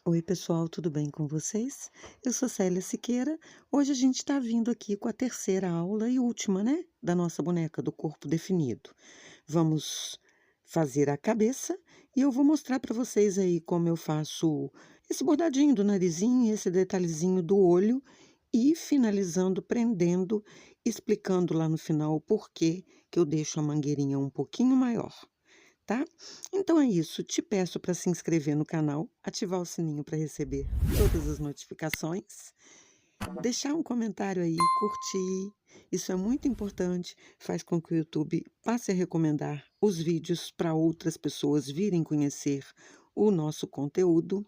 Oi, pessoal, tudo bem com vocês? Eu sou Célia Siqueira. Hoje a gente está vindo aqui com a terceira aula e última, né, da nossa boneca do corpo definido. Vamos fazer a cabeça e eu vou mostrar para vocês aí como eu faço esse bordadinho do narizinho, esse detalhezinho do olho e finalizando, prendendo, explicando lá no final o porquê que eu deixo a mangueirinha um pouquinho maior. Tá? Então é isso. Te peço para se inscrever no canal, ativar o sininho para receber todas as notificações, deixar um comentário aí, curtir. Isso é muito importante, faz com que o YouTube passe a recomendar os vídeos para outras pessoas virem conhecer o nosso conteúdo.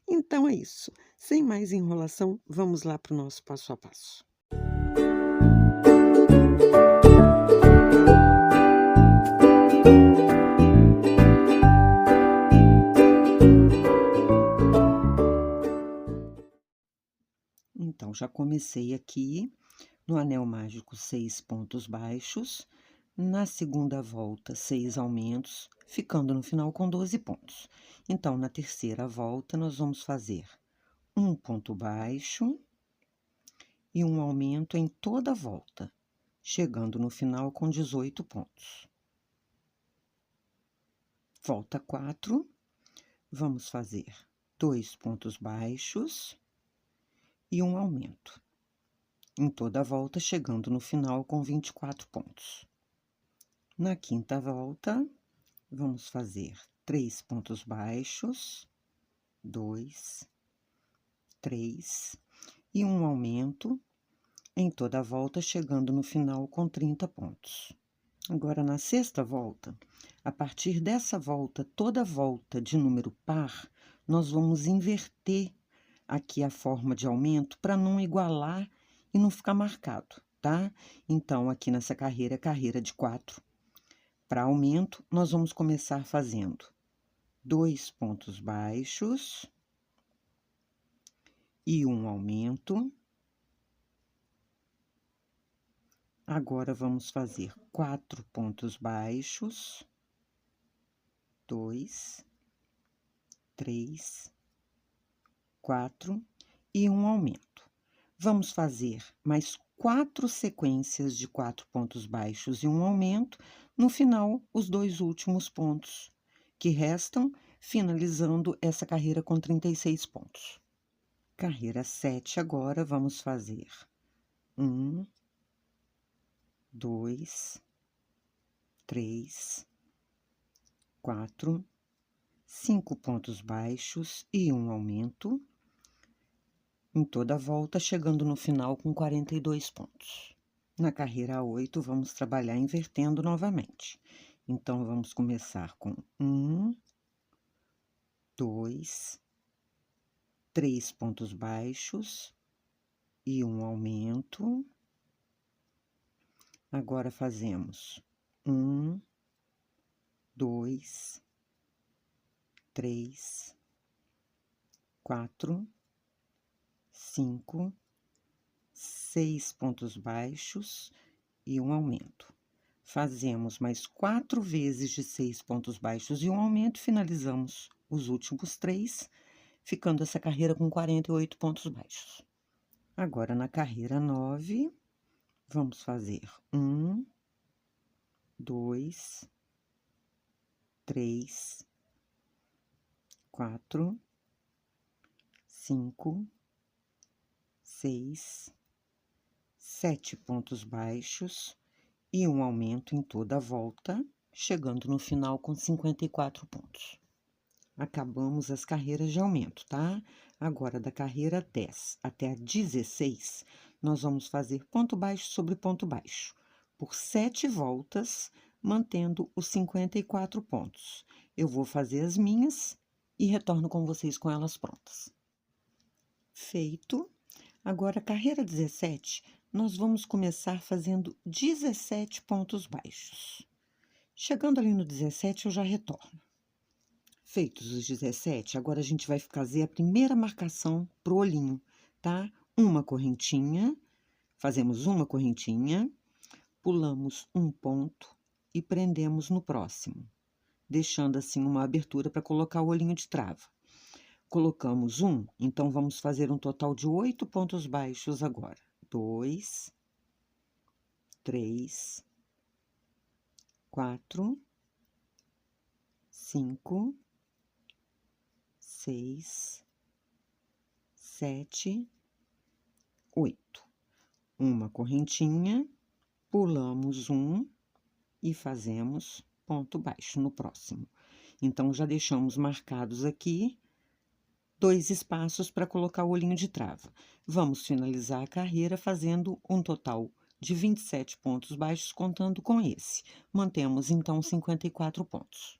Então é isso. Sem mais enrolação, vamos lá para o nosso passo a passo. Então, já comecei aqui no anel mágico 6 pontos baixos, na segunda volta 6 aumentos, ficando no final com 12 pontos. Então, na terceira volta, nós vamos fazer um ponto baixo e um aumento em toda a volta, chegando no final com 18 pontos. Volta 4, vamos fazer 2 pontos baixos e um aumento em toda a volta, chegando no final com 24 pontos. Na quinta volta, vamos fazer 3 pontos baixos, 2, 3, e um aumento em toda a volta, chegando no final com 30 pontos. Agora, na sexta volta, a partir dessa volta, toda volta de número par, nós vamos inverter aqui a forma de aumento para não igualar e não ficar marcado, tá? Então, aqui nessa carreira, carreira de 4. Para aumento, nós vamos começar fazendo 2 pontos baixos e um aumento. Agora, vamos fazer 4 pontos baixos, 2, 3, 4 e um aumento. Vamos fazer mais 4 sequências de 4 pontos baixos e um aumento. No final, os 2 últimos pontos que restam, finalizando essa carreira com 36 pontos. Carreira 7, agora, vamos fazer 1, 2, 3, 4, 5 pontos baixos e um aumento em toda a volta, chegando no final com 42 pontos. Na carreira 8, vamos trabalhar invertendo novamente. Então, vamos começar com 1, 2, 3 pontos baixos e um aumento. Agora, fazemos 1, 2, 3, 4, 5, 6 pontos baixos e um aumento. Fazemos mais 4 vezes de 6 pontos baixos e um aumento, finalizamos os últimos 3, ficando essa carreira com 48 pontos baixos. Agora, na carreira 9, vamos fazer 1, 2, 3, 4, 5, 6, 7 pontos baixos e um aumento em toda a volta, chegando no final com 54 pontos. Acabamos as carreiras de aumento, tá? Agora, da carreira 10 até a 16, nós vamos fazer ponto baixo sobre ponto baixo, por 7 voltas, mantendo os 54 pontos. Eu vou fazer as minhas e retorno com vocês com elas prontas. Feito. Agora, carreira 17, nós vamos começar fazendo 17 pontos baixos. Chegando ali no 17, eu já retorno. Feitos os 17, agora a gente vai fazer a primeira marcação pro olhinho, tá? Uma correntinha, fazemos uma correntinha, pulamos um ponto e prendemos no próximo, deixando assim uma abertura para colocar o olhinho de trava. colocamos 1, então vamos fazer um total de 8 pontos baixos agora. 2, 3, 4, 5, 6, 7, 8. Uma correntinha, pulamos 1 e fazemos ponto baixo no próximo. Então, já deixamos marcados aqui 2 espaços para colocar o olhinho de trava. Vamos finalizar a carreira fazendo um total de 27 pontos baixos, contando com esse. Mantemos, então, 54 pontos.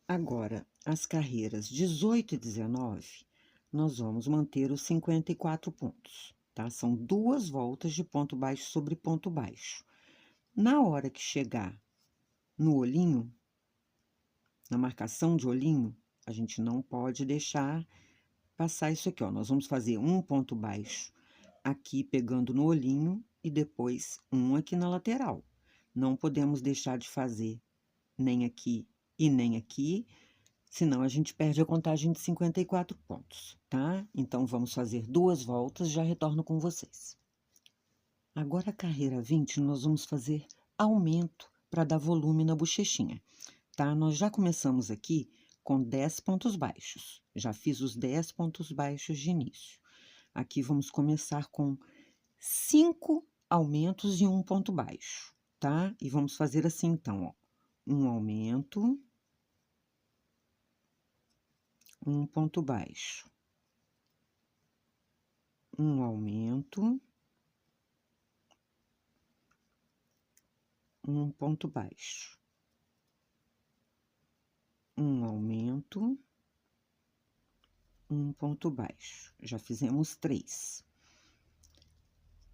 Agora, as carreiras 18 e 19, nós vamos manter os 54 pontos, tá? São 2 voltas de ponto baixo sobre ponto baixo. Na hora que chegar no olhinho, na marcação de olhinho, a gente não pode deixar passar isso aqui, ó. Nós vamos fazer um ponto baixo aqui pegando no olhinho e depois um aqui na lateral. Não podemos deixar de fazer nem aqui e nem aqui, senão a gente perde a contagem de 54 pontos, tá? Então, vamos fazer 2 voltas, já retorno com vocês. Agora, a carreira 20, nós vamos fazer aumento para dar volume na bochechinha, tá? Nós já começamos aqui com 10 pontos baixos. Já fiz os 10 pontos baixos de início. Aqui vamos começar com 5 aumentos e um ponto baixo, tá? E vamos fazer assim, então, ó. Um aumento, um ponto baixo. Um aumento, um ponto baixo. Um aumento, um ponto baixo. Já fizemos 3.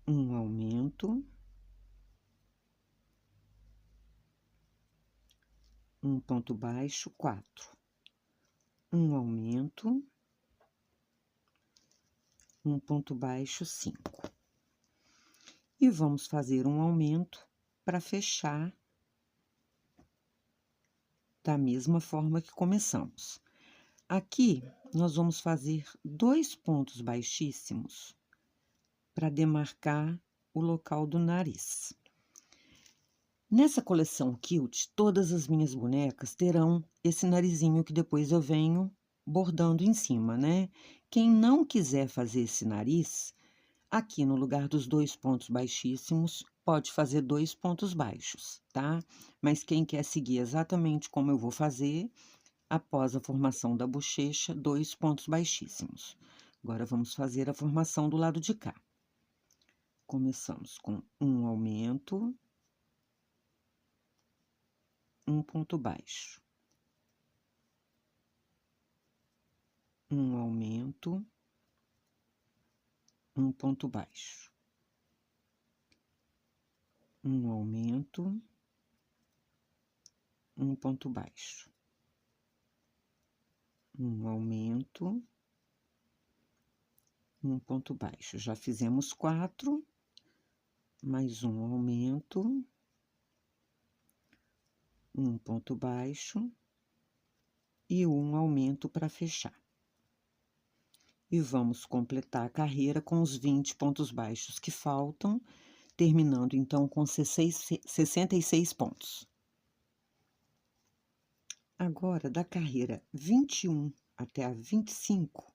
Um aumento, um ponto baixo, 4. Um aumento, um ponto baixo, 5. E vamos fazer um aumento para fechar da mesma forma que começamos. Aqui, nós vamos fazer 2 pontos baixíssimos para demarcar o local do nariz. Nessa coleção Quilt, todas as minhas bonecas terão esse narizinho que depois eu venho bordando em cima, né? Quem não quiser fazer esse nariz, aqui no lugar dos 2 pontos baixíssimos, pode fazer 2 pontos baixos, tá? Mas quem quer seguir exatamente como eu vou fazer, após a formação da bochecha, 2 pontos baixíssimos. Agora, vamos fazer a formação do lado de cá. Começamos com um aumento, um ponto baixo. Um aumento, um ponto baixo. Um aumento, um ponto baixo. Um aumento, um ponto baixo. Já fizemos 4, mais um aumento, um ponto baixo e um aumento para fechar. E vamos completar a carreira com os 20 pontos baixos que faltam, terminando então com 66 pontos. Agora, da carreira 21 até a 25,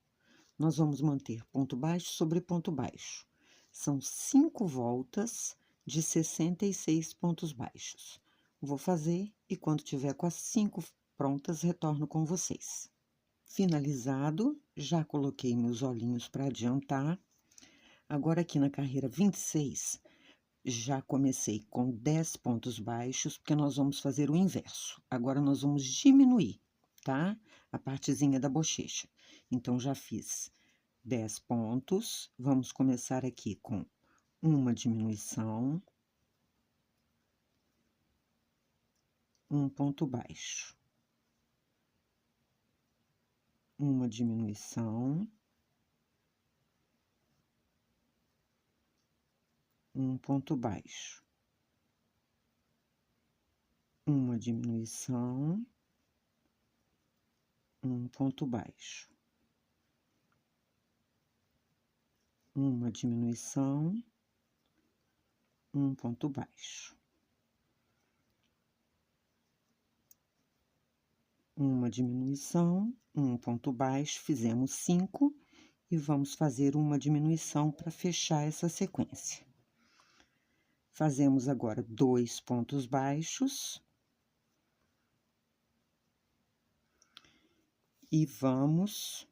nós vamos manter ponto baixo sobre ponto baixo. São 5 voltas de 66 pontos baixos. Vou fazer e quando tiver com as 5 prontas, retorno com vocês. Finalizado, já coloquei meus olhinhos para adiantar. Agora, aqui na carreira 26, já comecei com 10 pontos baixos, porque nós vamos fazer o inverso. Agora, nós vamos diminuir, tá? A partezinha da bochecha. Então, já fiz 10 pontos. Vamos começar aqui com uma diminuição, um ponto baixo. Uma diminuição, um ponto baixo. Uma diminuição, um ponto baixo. uma diminuição, um ponto baixo. Uma diminuição, um ponto baixo, fizemos 5 e vamos fazer uma diminuição para fechar essa sequência. Fazemos agora 2 pontos baixos. E vamos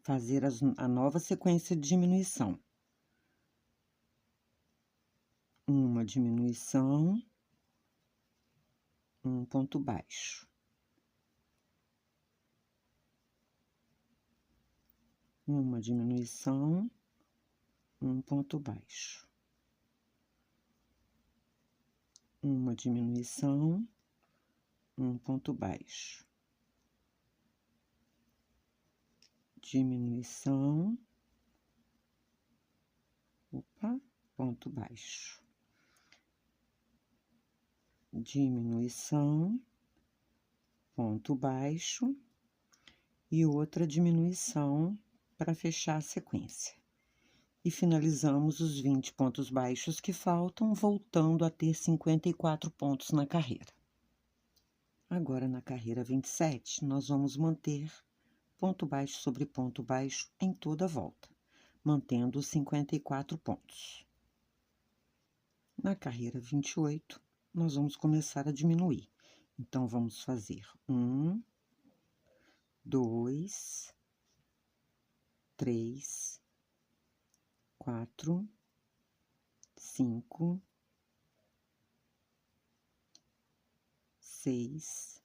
fazer a nova sequência de diminuição. Uma diminuição, um ponto baixo. Uma diminuição, um ponto baixo. Uma diminuição, um ponto baixo. Diminuição, ponto baixo. Diminuição, ponto baixo e outra diminuição para fechar a sequência. E finalizamos os 20 pontos baixos que faltam, voltando a ter 54 pontos na carreira. Agora, na carreira 27, nós vamos manter ponto baixo sobre ponto baixo em toda a volta, mantendo os 54 pontos. Na carreira 28, nós vamos começar a diminuir. Então, vamos fazer 1, 2, 3, 4, 5, 6,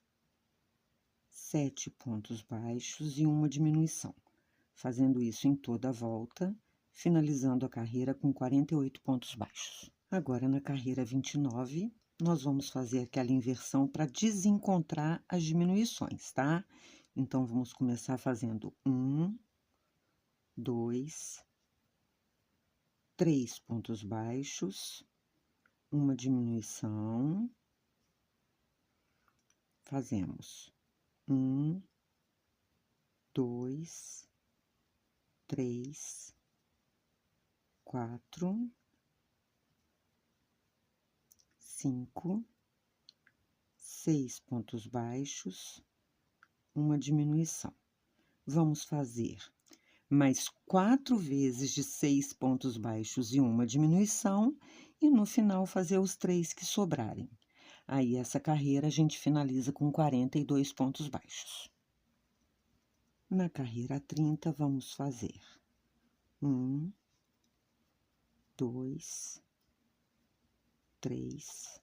7 pontos baixos e uma diminuição, fazendo isso em toda a volta, finalizando a carreira com 48 pontos baixos. Agora, na carreira 29, nós vamos fazer aquela inversão para desencontrar as diminuições, tá? Então, vamos começar fazendo 1, 2, 3 pontos baixos, uma diminuição, fazemos 1, 2, 3, 4, 5, 6 pontos baixos, uma diminuição. Vamos fazer mais 4 vezes de 6 pontos baixos e uma diminuição, e no final fazer os 3 que sobrarem. Aí, essa carreira a gente finaliza com 42 pontos baixos. Na carreira 30, vamos fazer 1, 2, 3,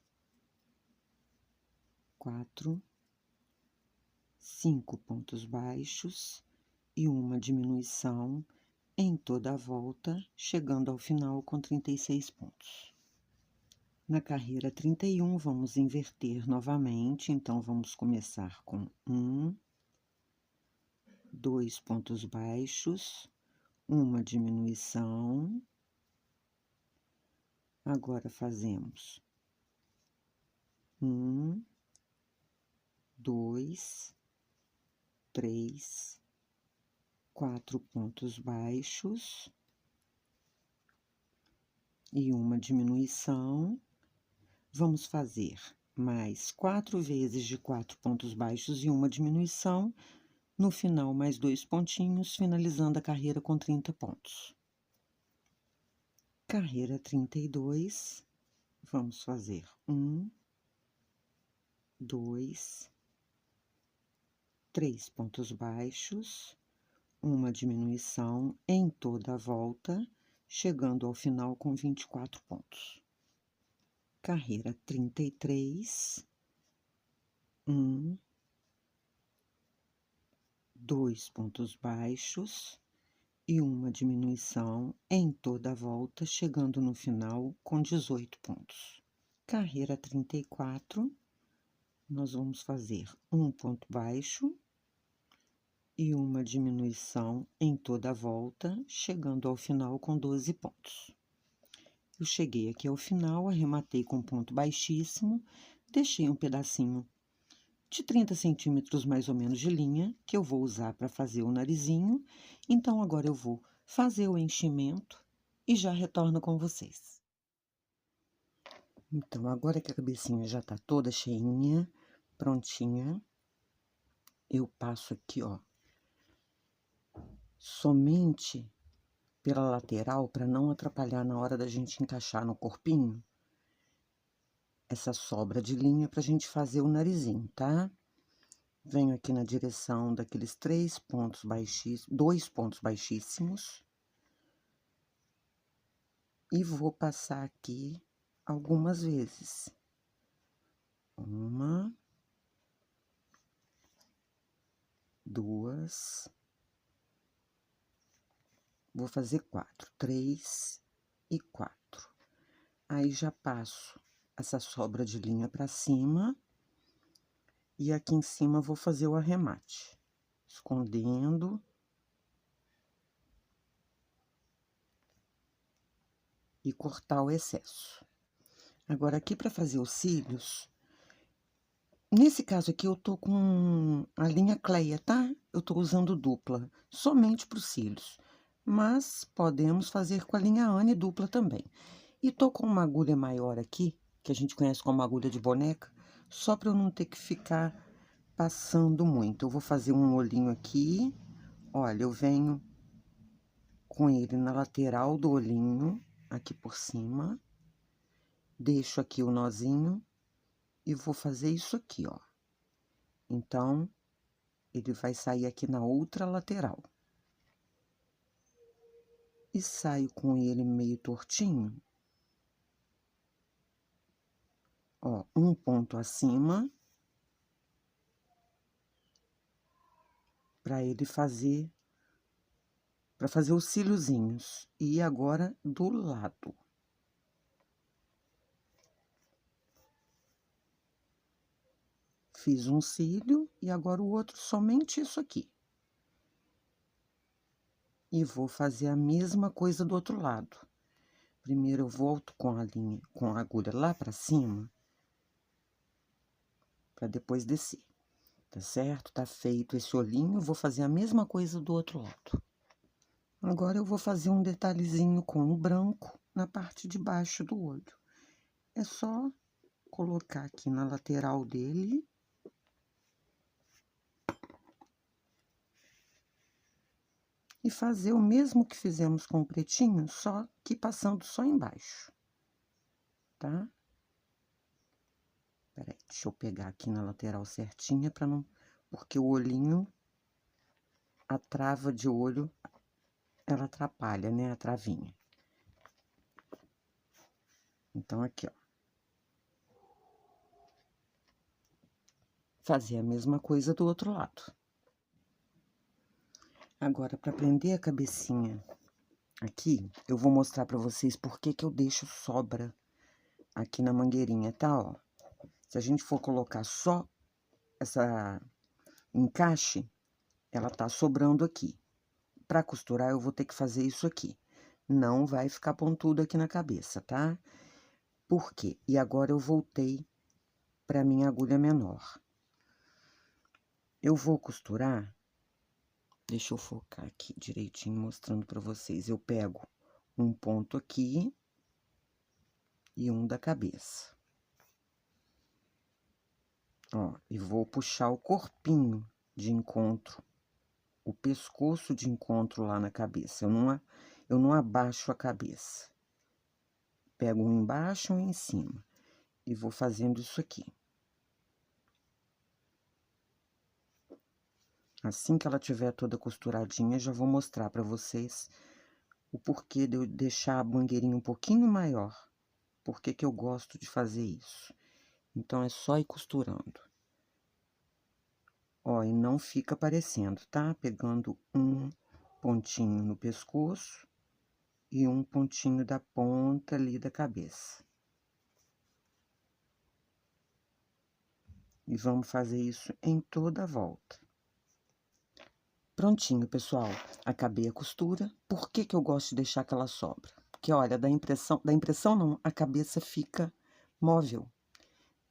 4, 5 pontos baixos e uma diminuição em toda a volta, chegando ao final com 36 pontos. Na carreira 31, vamos inverter novamente, então vamos começar com 1, 2 pontos baixos, uma diminuição. Agora, fazemos 1, 2, 3, 4 pontos baixos e uma diminuição. Vamos fazer mais 4 vezes de 4 pontos baixos e uma diminuição. No final, mais 2 pontinhos, finalizando a carreira com 30 pontos. Carreira 32, vamos fazer 1, 2, 3 pontos baixos, uma diminuição em toda a volta, chegando ao final com 24 pontos. Carreira 33, 1, 2 pontos baixos e uma diminuição em toda a volta, chegando no final com 18 pontos. Carreira 34, nós vamos fazer um ponto baixo e uma diminuição em toda a volta, chegando ao final com 12 pontos. Eu cheguei aqui ao final, arrematei com ponto baixíssimo, deixei um pedacinho de 30 centímetros mais ou menos de linha, que eu vou usar para fazer o narizinho. Então, agora eu vou fazer o enchimento e já retorno com vocês. Então, agora que a cabecinha já tá toda cheinha, prontinha, eu passo aqui, ó, somente pela lateral, para não atrapalhar na hora da gente encaixar no corpinho, essa sobra de linha pra gente fazer o narizinho, tá? Venho aqui na direção daqueles 3 pontos baixíssimos, 2 pontos baixíssimos. E vou passar aqui algumas vezes. 1, 2, vou fazer 4, 3 e 4. Aí já passo essa sobra de linha pra cima. E aqui em cima vou fazer o arremate, escondendo. E cortar o excesso. Agora, aqui para fazer os cílios, nesse caso aqui eu tô com a linha Cleia, tá? Eu tô usando dupla, somente para os cílios. Mas podemos fazer com a linha Anne dupla também. E tô com uma agulha maior aqui, que a gente conhece como agulha de boneca, só para eu não ter que ficar passando muito. Eu vou fazer um olhinho aqui. Olha, eu venho com ele na lateral do olhinho, aqui por cima. Deixo aqui o nozinho e vou fazer isso aqui, ó. Então, ele vai sair aqui na outra lateral. E saio com ele meio tortinho. Ó, um ponto acima. Pra ele fazer, pra fazer os cíliozinhos. E agora, do lado. Fiz um cílio e agora o outro somente isso aqui. E vou fazer a mesma coisa do outro lado. Primeiro eu volto com a linha, com a agulha lá pra cima, pra depois descer. Tá certo? Tá feito esse olhinho, eu vou fazer a mesma coisa do outro lado. Agora eu vou fazer um detalhezinho com o branco na parte de baixo do olho. É só colocar aqui na lateral dele. E fazer o mesmo que fizemos com o pretinho, só que passando só embaixo, tá? Peraí, deixa eu pegar aqui na lateral certinha para não... Porque o olhinho, a trava de olho, ela atrapalha, né, a travinha. Então, aqui, ó. Fazer a mesma coisa do outro lado. Agora, para prender a cabecinha aqui, eu vou mostrar para vocês por que que eu deixo sobra aqui na mangueirinha, tá, ó? Se a gente for colocar só essa encaixe, ela tá sobrando aqui. Para costurar, eu vou ter que fazer isso aqui. Não vai ficar pontudo aqui na cabeça, tá? Por quê? E agora eu voltei para minha agulha menor. Eu vou costurar. Deixa eu focar aqui direitinho, mostrando para vocês. Eu pego um ponto aqui e um da cabeça. Ó, e vou puxar o corpinho de encontro, o pescoço de encontro lá na cabeça. Eu não abaixo a cabeça. Pego um embaixo e um em cima. E vou fazendo isso aqui. Assim que ela tiver toda costuradinha, já vou mostrar para vocês o porquê de eu deixar a mangueirinha um pouquinho maior. Por que que eu gosto de fazer isso. Então, é só ir costurando. Ó, e não fica aparecendo, tá? Pegando um pontinho no pescoço e um pontinho da ponta ali da cabeça. E vamos fazer isso em toda a volta. Prontinho, pessoal. Acabei a costura. Por que que eu gosto de deixar aquela sobra? Porque, olha, da impressão não, a cabeça fica móvel.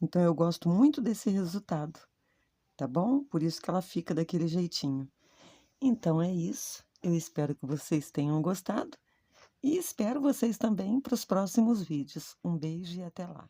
Então, eu gosto muito desse resultado. tá bom? Por isso que ela fica daquele jeitinho. Então é isso, eu espero que vocês tenham gostado e espero vocês também para os próximos vídeos. Um beijo e até lá.